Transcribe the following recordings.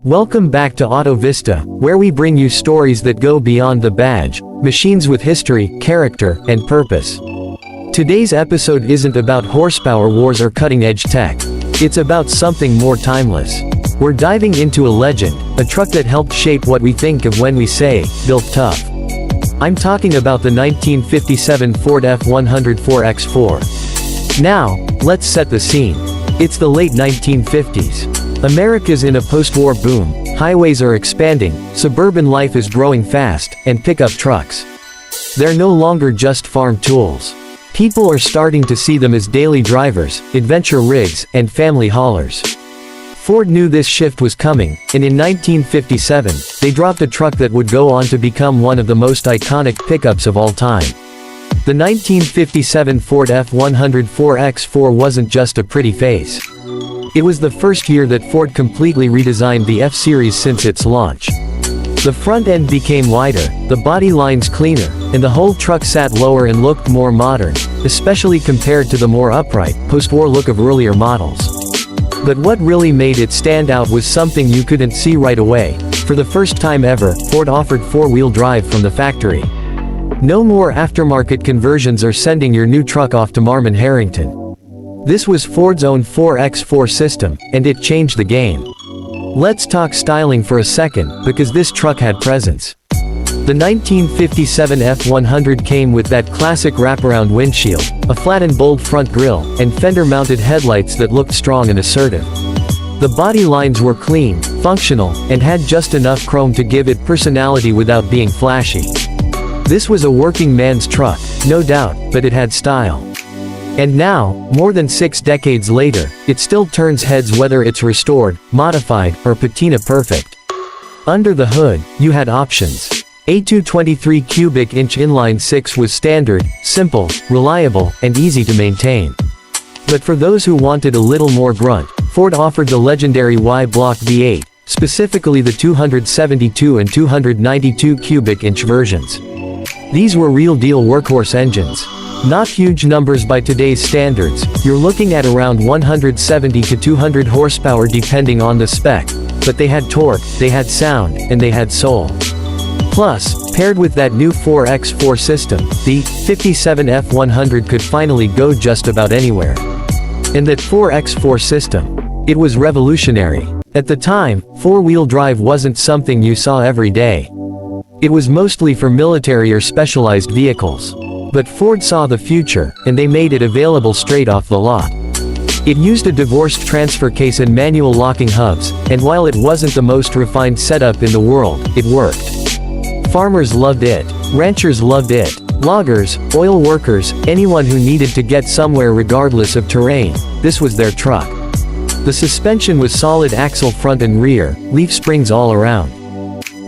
Welcome back to Auto Vista, where we bring you stories that go beyond the badge, machines with history, character, and purpose. Today's episode isn't about horsepower wars or cutting-edge tech. It's about something more timeless. We're diving into a legend, a truck that helped shape what we think of when we say, built tough. I'm talking about the 1957 Ford F100 4x4. Now, let's set the scene. It's the late 1950s. America's in a post-war boom, highways are expanding, suburban life is growing fast, and pickup trucks. They're no longer just farm tools. People are starting to see them as daily drivers, adventure rigs, and family haulers. Ford knew this shift was coming, and in 1957, they dropped a truck that would go on to become one of the most iconic pickups of all time. The 1957 Ford F100 4x4 wasn't just a pretty face. It was the first year that Ford completely redesigned the F-Series since its launch. The front end became wider, the body lines cleaner, and the whole truck sat lower and looked more modern, especially compared to the more upright, post-war look of earlier models. But what really made it stand out was something you couldn't see right away. For the first time ever, Ford offered four-wheel drive from the factory. No more aftermarket conversions or sending your new truck off to Marmon Harrington. This was Ford's own 4x4 system, and it changed the game. Let's talk styling for a second, because this truck had presence. The 1957 F100 came with that classic wraparound windshield, a flat and bold front grille, and fender-mounted headlights that looked strong and assertive. The body lines were clean, functional, and had just enough chrome to give it personality without being flashy. This was a working man's truck, no doubt, but it had style. And now, more than 6 decades later, it still turns heads whether it's restored, modified, or patina perfect. Under the hood, you had options. A 223 cubic inch inline 6 was standard, simple, reliable, and easy to maintain. But for those who wanted a little more grunt, Ford offered the legendary Y-block V8, specifically the 272 and 292 cubic inch versions. These were real-deal workhorse engines. Not huge numbers by today's standards, you're looking at around 170 to 200 horsepower depending on the spec, but they had torque, they had sound, and they had soul. Plus, paired with that new 4x4 system, the 57 F100 could finally go just about anywhere. And that 4x4 system, it was revolutionary. At the time, four-wheel drive wasn't something you saw every day. It was mostly for military or specialized vehicles. But Ford saw the future, and they made it available straight off the lot. It used a divorced transfer case and manual locking hubs, and while it wasn't the most refined setup in the world, it worked. Farmers loved it, ranchers loved it, loggers, oil workers, anyone who needed to get somewhere regardless of terrain, this was their truck. The suspension was solid axle front and rear, leaf springs all around.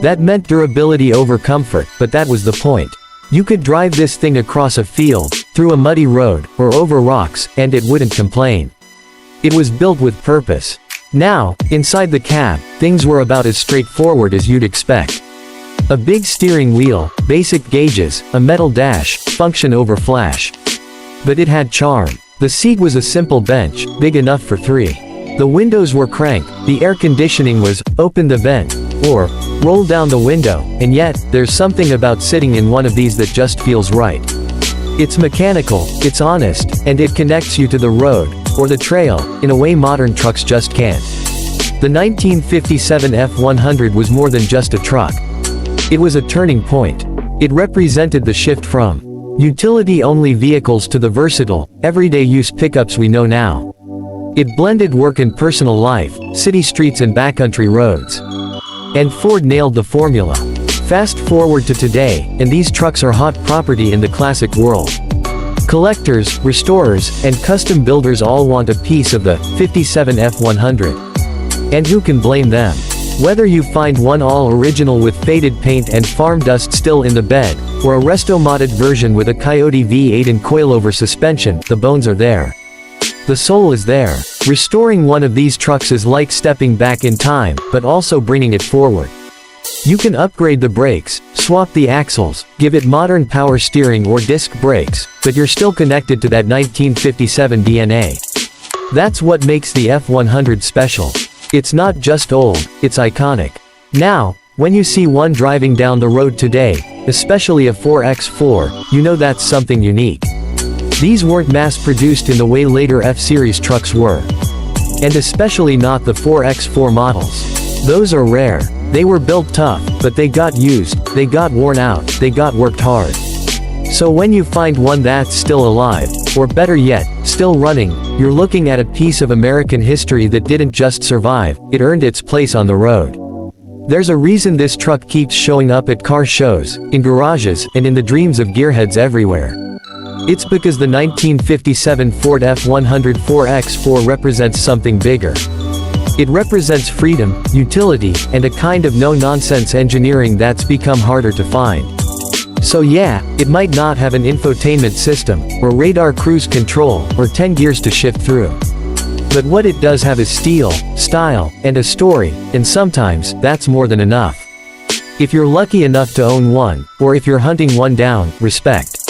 That meant durability over comfort, but that was the point. You could drive this thing across a field, through a muddy road, or over rocks, and it wouldn't complain. It was built with purpose. Now, inside the cab, things were about as straightforward as you'd expect. A big steering wheel, basic gauges, a metal dash, function over flash. But it had charm. The seat was a simple bench, big enough for 3. The windows were cranked, the air conditioning was, open the vent, or, roll down the window, and yet, there's something about sitting in one of these that just feels right. It's mechanical, it's honest, and it connects you to the road, or the trail, in a way modern trucks just can't. The 1957 F100 was more than just a truck. It was a turning point. It represented the shift from utility-only vehicles to the versatile, everyday-use pickups we know now. It blended work and personal life, city streets and backcountry roads. And Ford nailed the formula. Fast forward to today, and these trucks are hot property in the classic world. Collectors, restorers, and custom builders all want a piece of the 57 F100. And who can blame them? Whether you find one all-original with faded paint and farm dust still in the bed, or a resto-modded version with a Coyote V8 and coilover suspension, the bones are there. The soul is there. Restoring one of these trucks is like stepping back in time, but also bringing it forward. You can upgrade the brakes, swap the axles, give it modern power steering or disc brakes, but you're still connected to that 1957 DNA. That's what makes the F100 special. It's not just old, it's iconic. Now, when you see one driving down the road today, especially a 4x4, you know that's something unique. These weren't mass-produced in the way later F-Series trucks were. And especially not the 4x4 models. Those are rare. They were built tough, but they got used, they got worn out, they got worked hard. So when you find one that's still alive, or better yet, still running, you're looking at a piece of American history that didn't just survive, it earned its place on the road. There's a reason this truck keeps showing up at car shows, in garages, and in the dreams of gearheads everywhere. It's because the 1957 Ford F100 4x4 represents something bigger. It represents freedom, utility, and a kind of no-nonsense engineering that's become harder to find. So yeah, it might not have an infotainment system, or radar cruise control, or 10 gears to shift through. But what it does have is steel, style, and a story, and sometimes, that's more than enough. If you're lucky enough to own one, or if you're hunting one down, respect.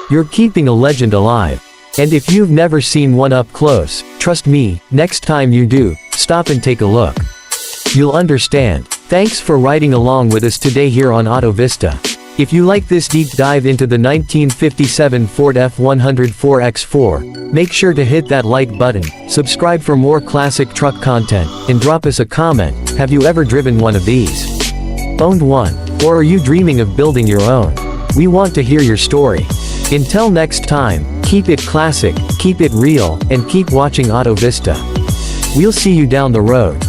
You're keeping a legend alive. And if you've never seen one up close, trust me, next time you do, stop and take a look. You'll understand. Thanks for riding along with us today here on Auto Vista. If you like this deep dive into the 1957 Ford F100 4x4, make sure to hit that like button, subscribe for more classic truck content, and drop us a comment. Have you ever driven one of these? Owned one? Or are you dreaming of building your own? We want to hear your story. Until next time, keep it classic, keep it real, and keep watching Auto Vista. We'll see you down the road.